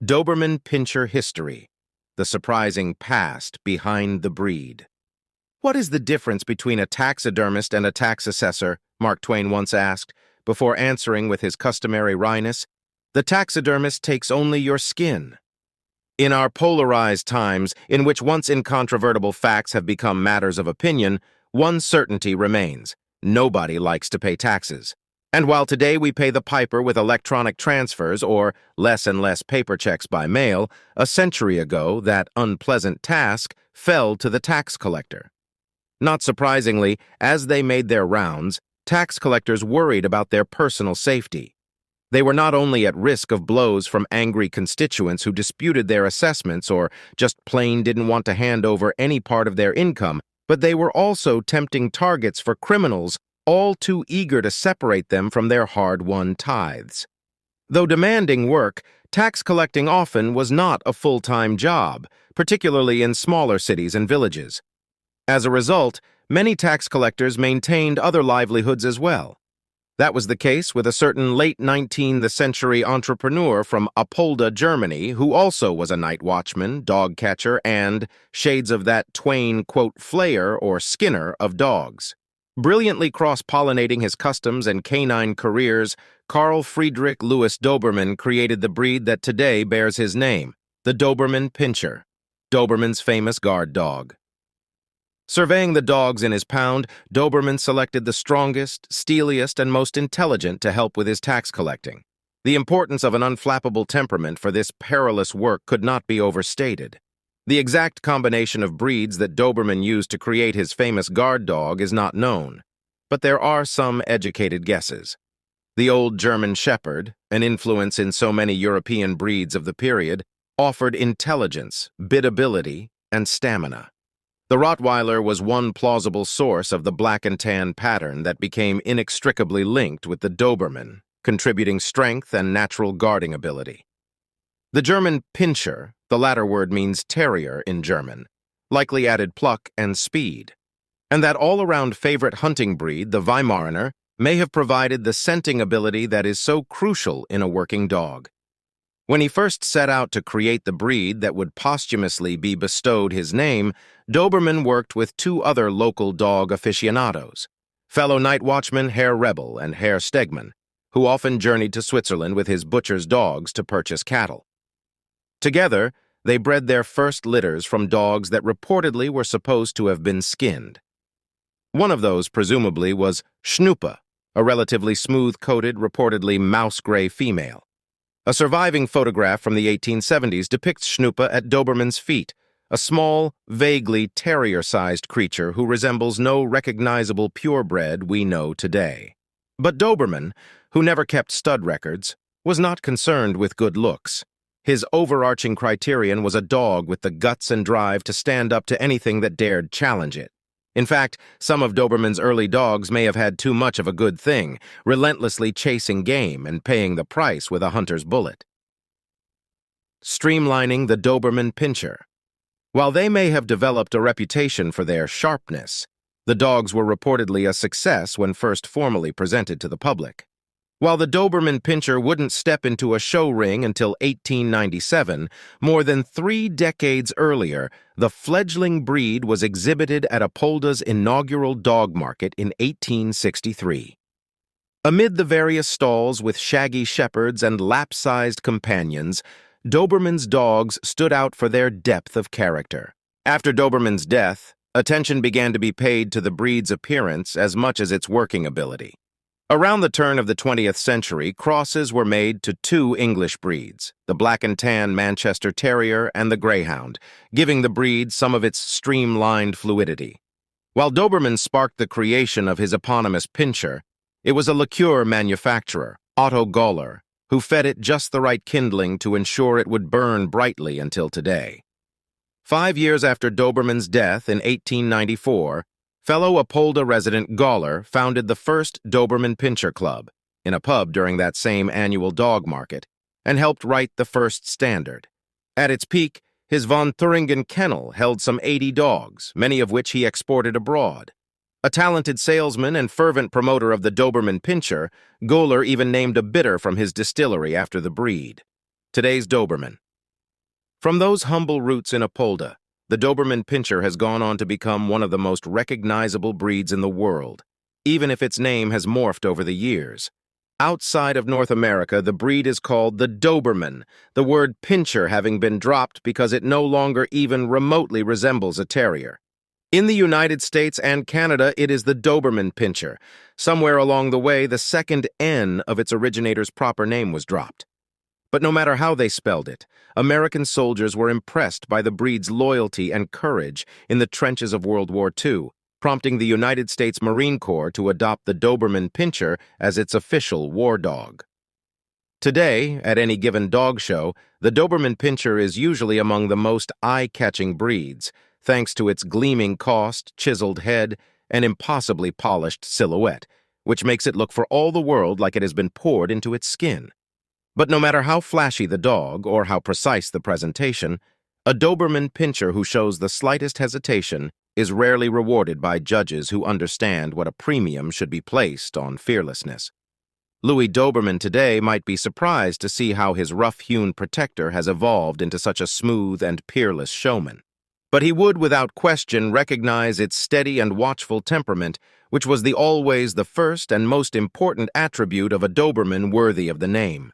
Doberman Pinscher history, the surprising past behind the breed. What is the difference between a taxidermist and a tax assessor? Mark Twain once asked, before answering with his customary wryness. The taxidermist takes only your skin. In our polarized times, in which once incontrovertible facts have become matters of opinion, one certainty remains: nobody likes to pay taxes. And while today we pay the piper with electronic transfers or less and less paper checks by mail, a century ago that unpleasant task fell to the tax collector. Not surprisingly, as they made their rounds, tax collectors worried about their personal safety. They were not only at risk of blows from angry constituents who disputed their assessments or just plain didn't want to hand over any part of their income, but they were also tempting targets for criminals, all too eager to separate them from their hard-won tithes. Though demanding work, tax collecting often was not a full-time job, particularly in smaller cities and villages. As a result, many tax collectors maintained other livelihoods as well. That was the case with a certain late 19th century entrepreneur from Apolda, Germany, who also was a night watchman, dog catcher, and, shades of that Twain, quote, flayer or skinner of dogs. Brilliantly cross-pollinating his customs and canine careers, Karl Friedrich Louis Dobermann created the breed that today bears his name, the Doberman Pinscher, Doberman's famous guard dog. Surveying the dogs in his pound, Doberman selected the strongest, steeliest, and most intelligent to help with his tax collecting. The importance of an unflappable temperament for this perilous work could not be overstated. The exact combination of breeds that Doberman used to create his famous guard dog is not known, but there are some educated guesses. The old German Shepherd, an influence in so many European breeds of the period, offered intelligence, biddability, and stamina. The Rottweiler was one plausible source of the black and tan pattern that became inextricably linked with the Doberman, contributing strength and natural guarding ability. The German Pinscher, the latter word means terrier in German, likely added pluck and speed. And that all-around favorite hunting breed, the Weimaraner, may have provided the scenting ability that is so crucial in a working dog. When he first set out to create the breed that would posthumously be bestowed his name, Doberman worked with two other local dog aficionados, fellow night watchmen Herr Rebel and Herr Stegmann, who often journeyed to Switzerland with his butcher's dogs to purchase cattle. Together, they bred their first litters from dogs that reportedly were supposed to have been skinned. One of those, presumably, was Schnuppe, a relatively smooth-coated, reportedly mouse-gray female. A surviving photograph from the 1870s depicts Schnuppe at Doberman's feet, a small, vaguely terrier-sized creature who resembles no recognizable purebred we know today. But Doberman, who never kept stud records, was not concerned with good looks. His overarching criterion was a dog with the guts and drive to stand up to anything that dared challenge it. In fact, some of Doberman's early dogs may have had too much of a good thing, relentlessly chasing game and paying the price with a hunter's bullet. Streamlining the Doberman Pinscher. While they may have developed a reputation for their sharpness, the dogs were reportedly a success when first formally presented to the public. While the Doberman Pinscher wouldn't step into a show ring until 1897, more than 3 decades earlier, the fledgling breed was exhibited at Apolda's inaugural dog market in 1863. Amid the various stalls with shaggy shepherds and lap-sized companions, Doberman's dogs stood out for their depth of character. After Doberman's death, attention began to be paid to the breed's appearance as much as its working ability. Around the turn of the 20th century, crosses were made to 2 English breeds, the Black and Tan Manchester Terrier and the Greyhound, giving the breed some of its streamlined fluidity. While Doberman sparked the creation of his eponymous Pinscher, it was a liqueur manufacturer, Otto Goller, who fed it just the right kindling to ensure it would burn brightly until today. 5 years after Doberman's death in 1894, fellow Apolda resident Goller founded the first Doberman Pinscher Club in a pub during that same annual dog market and helped write the first standard. At its peak, his von Thuringen kennel held some 80 dogs, many of which he exported abroad. A talented salesman and fervent promoter of the Doberman Pinscher, Goller even named a bitter from his distillery after the breed. Today's Doberman, From those humble roots in Apolda, the Doberman Pinscher has gone on to become one of the most recognizable breeds in the world, even if its name has morphed over the years. Outside of North America, the breed is called the Doberman, the word Pinscher having been dropped because it no longer even remotely resembles a terrier. In the United States and Canada, it is the Doberman Pinscher. Somewhere along the way, the second N of its originator's proper name was dropped. But no matter how they spelled it, American soldiers were impressed by the breed's loyalty and courage in the trenches of World War II, prompting the United States Marine Corps to adopt the Doberman Pinscher as its official war dog. Today, at any given dog show, the Doberman Pinscher is usually among the most eye-catching breeds, thanks to its gleaming cost, chiseled head, and impossibly polished silhouette, which makes it look for all the world like it has been poured into its skin. But no matter how flashy the dog or how precise the presentation, a Doberman Pinscher who shows the slightest hesitation is rarely rewarded by judges who understand what a premium should be placed on fearlessness. Louis Dobermann today might be surprised to see how his rough-hewn protector has evolved into such a smooth and peerless showman. But he would without question recognize its steady and watchful temperament, which was always the first and most important attribute of a Doberman worthy of the name.